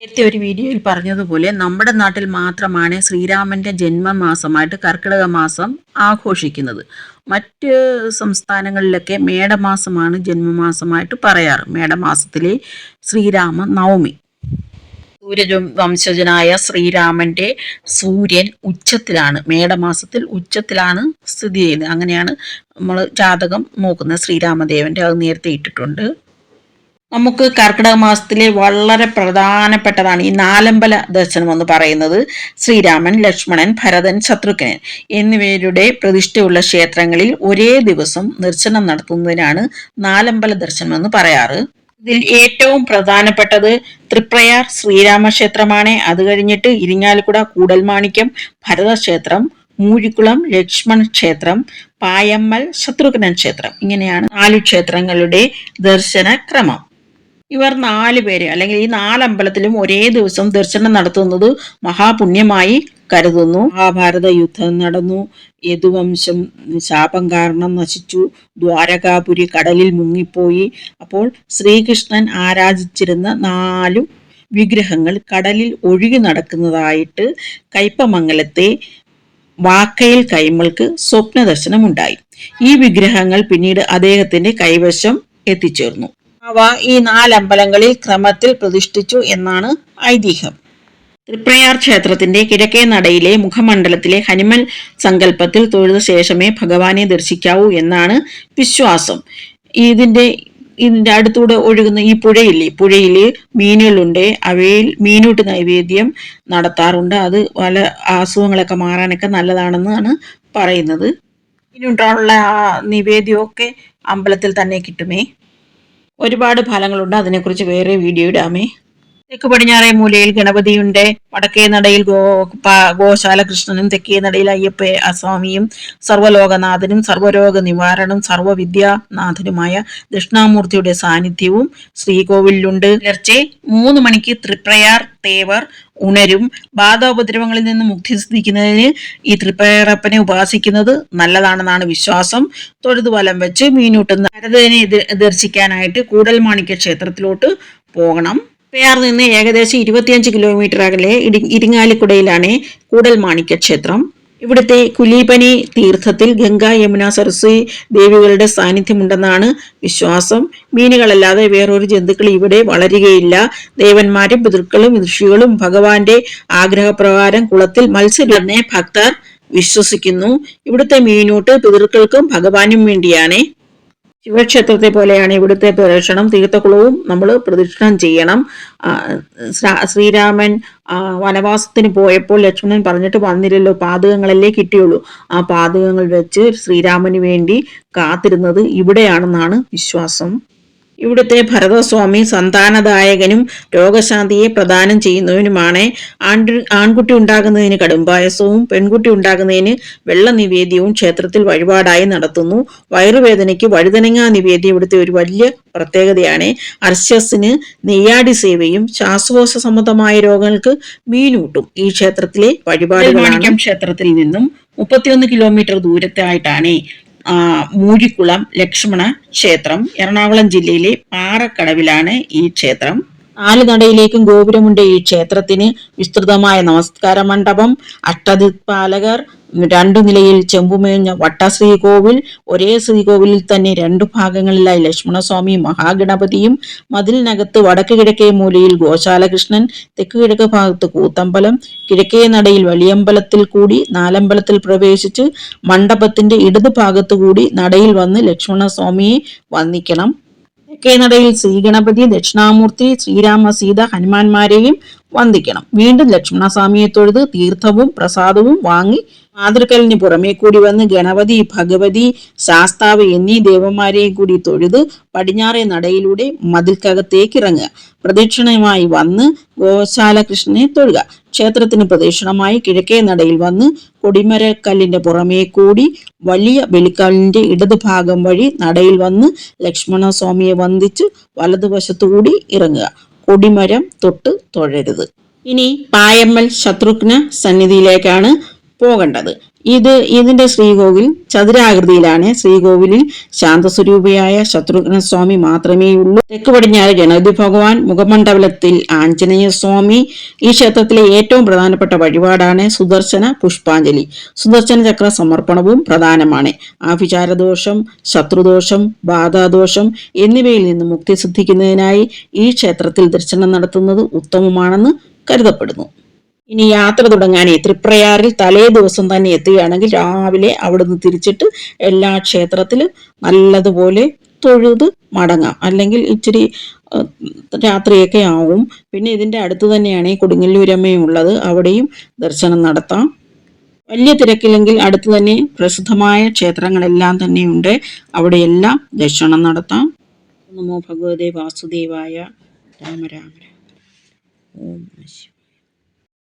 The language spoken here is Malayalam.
നേരത്തെ ഒരു വീഡിയോയിൽ പറഞ്ഞതുപോലെ നമ്മുടെ നാട്ടിൽ മാത്രമാണ് ശ്രീരാമന്റെ ജന്മമാസമായിട്ട് കർക്കിടക മാസം ആഘോഷിക്കുന്നത്. മറ്റ് സംസ്ഥാനങ്ങളിലൊക്കെ മേടമാസമാണ് ജന്മമാസമായിട്ട് പറയാറ്. മേടമാസത്തിലെ ശ്രീരാമ നവമി. സൂര്യവംശജനായ ശ്രീരാമന്റെ സൂര്യൻ ഉച്ചത്തിലാണ്, മേടമാസത്തിൽ ഉച്ചത്തിലാണ് സ്ഥിതി ചെയ്യുന്നത്. അങ്ങനെയാണ് നമ്മൾ ജാതകം നോക്കുന്നത്. ശ്രീരാമദേവന്റെ അത് നേരത്തെ ഇട്ടിട്ടുണ്ട്. നമുക്ക് കർക്കിടക മാസത്തിലെ വളരെ പ്രധാനപ്പെട്ടതാണ് ഈ നാലമ്പല ദർശനം എന്ന് പറയുന്നത്. ശ്രീരാമൻ, ലക്ഷ്മണൻ, ഭരതൻ, ശത്രുഘ്നൻ എന്നിവരുടെ പ്രതിഷ്ഠയുള്ള ക്ഷേത്രങ്ങളിൽ ഒരേ ദിവസം ദർശനം നടത്തുന്നതിനാണ് നാലമ്പല ദർശനം എന്ന് പറയാറ്. ഇതിൽ ഏറ്റവും പ്രധാനപ്പെട്ടത് തൃപ്രയാർ ശ്രീരാമക്ഷേത്രമാണ്. അത് കഴിഞ്ഞിട്ട് ഇരിങ്ങാലക്കുട കൂടൽമാണിക്യം ഭരതക്ഷേത്രം, മൂഴിക്കുളം ലക്ഷ്മൺ ക്ഷേത്രം, പായമ്മൽ ശത്രുഘ്നൻ ക്ഷേത്രം. ഇങ്ങനെയാണ് 4 ക്ഷേത്രങ്ങളുടെ ദർശനക്രമം. ഇവർ 4 പേര് അല്ലെങ്കിൽ ഈ 4 അമ്പലത്തിലും ഒരേ ദിവസം ദർശനം നടത്തുന്നത് മഹാപുണ്യമായി കരുതുന്നു. മഹാഭാരത യുദ്ധം നടന്നു, യദുവംശം ശാപം കാരണം നശിച്ചു, ദ്വാരകാപുരി കടലിൽ മുങ്ങിപ്പോയി. അപ്പോൾ ശ്രീകൃഷ്ണൻ ആരാധിച്ചിരുന്ന 4 വിഗ്രഹങ്ങൾ കടലിൽ ഒഴുകി നടക്കുന്നതായിട്ട് കയ്പമംഗലത്തെ വാക്കയിൽ കൈമൾക്ക് സ്വപ്ന ദർശനമുണ്ടായി. ഈ വിഗ്രഹങ്ങൾ പിന്നീട് അദ്ദേഹത്തിന്റെ കൈവശം എത്തിച്ചേർന്നു. അവ ഈ 4 അമ്പലങ്ങളിൽ ക്രമത്തിൽ പ്രതിഷ്ഠിച്ചു എന്നാണ് ഐതിഹ്യം. തൃപ്രയാർ ക്ഷേത്രത്തിന്റെ കിഴക്കേ നടയിലെ മുഖമണ്ഡലത്തിലെ ഹനുമൽ സങ്കല്പത്തിൽ തൊഴുത ശേഷമേ ഭഗവാനെ ദർശിക്കാവൂ എന്നാണ് വിശ്വാസം. ഇതിന്റെ അടുത്തൂടെ ഒഴുകുന്ന ഈ പുഴയില് മീനുകളുണ്ട്. അവയിൽ മീനൂട്ട് നൈവേദ്യം നടത്താറുണ്ട്. അത് പല അസുഖങ്ങളൊക്കെ മാറാനൊക്കെ നല്ലതാണെന്നാണ് പറയുന്നത്. മീനൂട്ടാനുള്ള നിവേദ്യമൊക്കെ അമ്പലത്തിൽ തന്നെ കിട്ടുമേ. ഒരുപാട് ഫലങ്ങളുണ്ട്. അതിനെക്കുറിച്ച് വേറെ വീഡിയോ ഇടാമേ. തെക്ക് പടിഞ്ഞാറേ മൂലയിൽ ഗണപതിയുണ്ട്. വടക്കേ നടയിൽ ഗോശാല കൃഷ്ണനും, തെക്കേ നടയിൽ അയ്യപ്പ സ്വാമിയും, സർവ്വലോകനാഥനും സർവ്വരോഗ നിവാരണം സർവ്വവിദ്യാനാഥനുമായ ദക്ഷിണാമൂർത്തിയുടെ സാന്നിധ്യവും ശ്രീകോവിലുണ്ട്. പുലർച്ചെ 3 മണിക്ക് തൃപ്രയാർ തേവർ ഉണരും. ബാധോപദ്രവങ്ങളിൽ നിന്ന് മുക്തി സിദ്ധിക്കുന്നതിന് ഈ തൃപ്രയാറപ്പനെ ഉപാസിക്കുന്നത് നല്ലതാണെന്നാണ് വിശ്വാസം. തൊഴുതുവലം വെച്ച് മീനൂട്ടുന്ന ഭരതനെ ദർശിക്കാനായിട്ട് കൂടൽമാണിക്യ ക്ഷേത്രത്തിലോട്ട് പോകണം. തൃപ്രയാറിൽ നിന്ന് ഏകദേശം 25 കിലോമീറ്റർ അകലെ ഇരിങ്ങാലിക്കുടയിലാണ് കൂടൽമാണിക്യ ക്ഷേത്രം. ഇവിടുത്തെ കുലീപനി തീർത്ഥത്തിൽ ഗംഗ, യമുന, സരസ്വതി ദേവികളുടെ സാന്നിധ്യമുണ്ടെന്നാണ് വിശ്വാസം. മീനുകളല്ലാതെ വേറൊരു ജന്തുക്കൾ ഇവിടെ വളരുകയില്ല. ദേവന്മാരും പിതൃക്കളും ഋഷികളും ഭഗവാന്റെ ആഗ്രഹപ്രകാരം കുളത്തിൽ മത്സ്യങ്ങളെ ഭക്തർ വിശ്വസിക്കുന്നു. ഇവിടുത്തെ മീനൂട്ട് പിതൃക്കൾക്കും ഭഗവാനും വേണ്ടിയാണ്. ശിവക്ഷേത്രത്തെ പോലെയാണ് ഇവിടുത്തെ പ്രദക്ഷിണം. തീർത്ഥക്കുളവും നമ്മൾ പ്രദക്ഷിണം ചെയ്യണം. ശ്രീരാമൻ വനവാസത്തിന് പോയപ്പോൾ ലക്ഷ്മണൻ പറഞ്ഞിട്ട് വന്നില്ലല്ലോ, പാതകങ്ങളല്ലേ കിട്ടിയുള്ളൂ. ആ പാതകങ്ങൾ വെച്ച് ശ്രീരാമന് വേണ്ടി കാത്തിരുന്നത് ഇവിടെയാണെന്നാണ് വിശ്വാസം. ഇവിടുത്തെ ഭരതസ്വാമി സന്താനദായകനും രോഗശാന്തിയെ പ്രദാനം ചെയ്യുന്നവനുമാണ്. ആൺകുട്ടി ഉണ്ടാകുന്നതിന് കടുംപായസവും പെൺകുട്ടി ഉണ്ടാകുന്നതിന് വെള്ള നിവേദ്യവും ക്ഷേത്രത്തിൽ വഴിപാടായി നടത്തുന്നു. വയറുവേദനയ്ക്ക് വഴുതനങ്ങ നിവേദ്യം ഇവിടുത്തെ ഒരു വലിയ പ്രത്യേകതയാണ്. അർശസിന് നെയ്യാടി സേവയും ശ്വാസകോശ സംബന്ധമായ രോഗങ്ങൾക്ക് മീനൂട്ടും ഈ ക്ഷേത്രത്തിലെ വഴിപാടുകളാണ്. ക്ഷേത്രത്തിൽ നിന്നും 31 കിലോമീറ്റർ ദൂരത്തായിട്ടാണ് മൂഴിക്കുളം ലക്ഷ്മണ ക്ഷേത്രം. എറണാകുളം ജില്ലയിലെ പാറക്കടവിലാണ് ഈ ക്ഷേത്രം. 4 നടയിലേക്കും ഗോപുരമുണ്ട്. ഈ ക്ഷേത്രത്തിന് വിസ്തൃതമായ നമസ്കാര മണ്ഡപം, അഷ്ടദിക്പാലകർ, 2 നിലയിൽ ചെമ്പുമേഞ്ഞ വട്ടശ്രീകോവിൽ, ഒരേ ശ്രീകോവിലിൽ തന്നെ 2 ഭാഗങ്ങളിലായി ലക്ഷ്മണസ്വാമി മഹാഗണപതിയും, മതിലിനകത്ത് വടക്ക് കിഴക്കേ മൂലയിൽ ഗോശാലകൃഷ്ണൻ, തെക്ക് കിഴക്ക് ഭാഗത്ത് കൂത്തമ്പലം, കിഴക്കേ നടയിൽ വലിയമ്പലത്തിൽ കൂടി നാലമ്പലത്തിൽ പ്രവേശിച്ച് മണ്ഡപത്തിന്റെ ഇടത് ഭാഗത്തു കൂടി നടയിൽ വന്ന് ലക്ഷ്മണസ്വാമിയെ വന്ദിക്കണം. തെക്കേ നടയിൽ ശ്രീഗണപതി, ദക്ഷിണാമൂർത്തി, ശ്രീരാമ, സീത, ഹനുമാന്മാരെയും വന്ദിക്കണം. വീണ്ടും ലക്ഷ്മണസ്വാമിയെ തൊഴുത് തീർത്ഥവും പ്രസാദവും വാങ്ങി മാതൃക്കലിന് പുറമേ കൂടി വന്ന് ഗണപതി, ഭഗവതി, ശാസ്താവ് എന്നീ ദേവന്മാരെയും കൂടി തൊഴുത് പടിഞ്ഞാറേ നടയിലൂടെ മതിൽക്കകത്തേക്ക് ഇറങ്ങുക. പ്രദക്ഷിണമായി വന്ന് ഗോശാലകൃഷ്ണനെ തൊഴുക. ക്ഷേത്രത്തിന് പ്രദക്ഷിണമായി കിഴക്കേ നടയിൽ വന്ന് കൊടിമരക്കല്ലിന്റെ പുറമേ കൂടി വലിയ ബലിക്കല്ലിന്റെ ഇടത് ഭാഗം വഴി നടയിൽ വന്ന് ലക്ഷ്മണസ്വാമിയെ വന്ദിച്ച് വലതുവശത്തുകൂടി ഇറങ്ങുക. കൊടിമരം തൊട്ട് തൊഴരുത്. ഇനി പായമ്മൽ ശത്രുഘ്ന സന്നിധിയിലേക്കാണ് പോകേണ്ടത്. ഇതിന്റെ ശ്രീകോവിൽ ചതുരാകൃതിയിലാണ്. ശ്രീകോവിലിൽ ശാന്തസ്വരൂപിയായ ശത്രുഘ്ന സ്വാമി മാത്രമേ ഉള്ളൂ. തെക്ക് പടിഞ്ഞാറ് ഗണപതി ഭഗവാൻ, മുഖമണ്ഡലത്തിൽ ആഞ്ജനേയ സ്വാമി. ഈ ക്ഷേത്രത്തിലെ ഏറ്റവും പ്രധാനപ്പെട്ട വഴിപാടാണ് സുദർശന പുഷ്പാഞ്ജലി. സുദർശന ചക്ര സമർപ്പണവും പ്രധാനമാണ്. ആഭിചാരദോഷം, ശത്രുദോഷം, ബാധാദോഷം എന്നിവയിൽ നിന്ന് മുക്തി സിദ്ധിക്കുന്നതിനായി ഈ ക്ഷേത്രത്തിൽ ദർശനം നടത്തുന്നത് ഉത്തമമാണെന്ന് കരുതപ്പെടുന്നു. ഇനി യാത്ര തുടങ്ങാനേ തൃപ്രയാറിൽ തലേ ദിവസം തന്നെ എത്തുകയാണെങ്കിൽ രാവിലെ അവിടുന്ന് തിരിച്ചിട്ട് എല്ലാ ക്ഷേത്രത്തിലും നല്ലതുപോലെ തൊഴുത് മടങ്ങാം. അല്ലെങ്കിൽ ഇച്ചിരി രാത്രിയൊക്കെ ആവും. പിന്നെ ഇതിൻ്റെ അടുത്ത് തന്നെയാണ് ഈ കൊടുങ്ങല്ലൂരമ്മയും ഉള്ളത്. അവിടെയും ദർശനം നടത്താം. വലിയ തിരക്കില്ലെങ്കിൽ അടുത്ത് തന്നെ പ്രസിദ്ധമായ ക്ഷേത്രങ്ങളെല്ലാം തന്നെയുണ്ട്. അവിടെയെല്ലാം ദർശനം നടത്താം. നമോ ഭഗവതേ വാസുദേവായ. രാമ രാമ രാമ. ഓം നമഃ ശിവായ.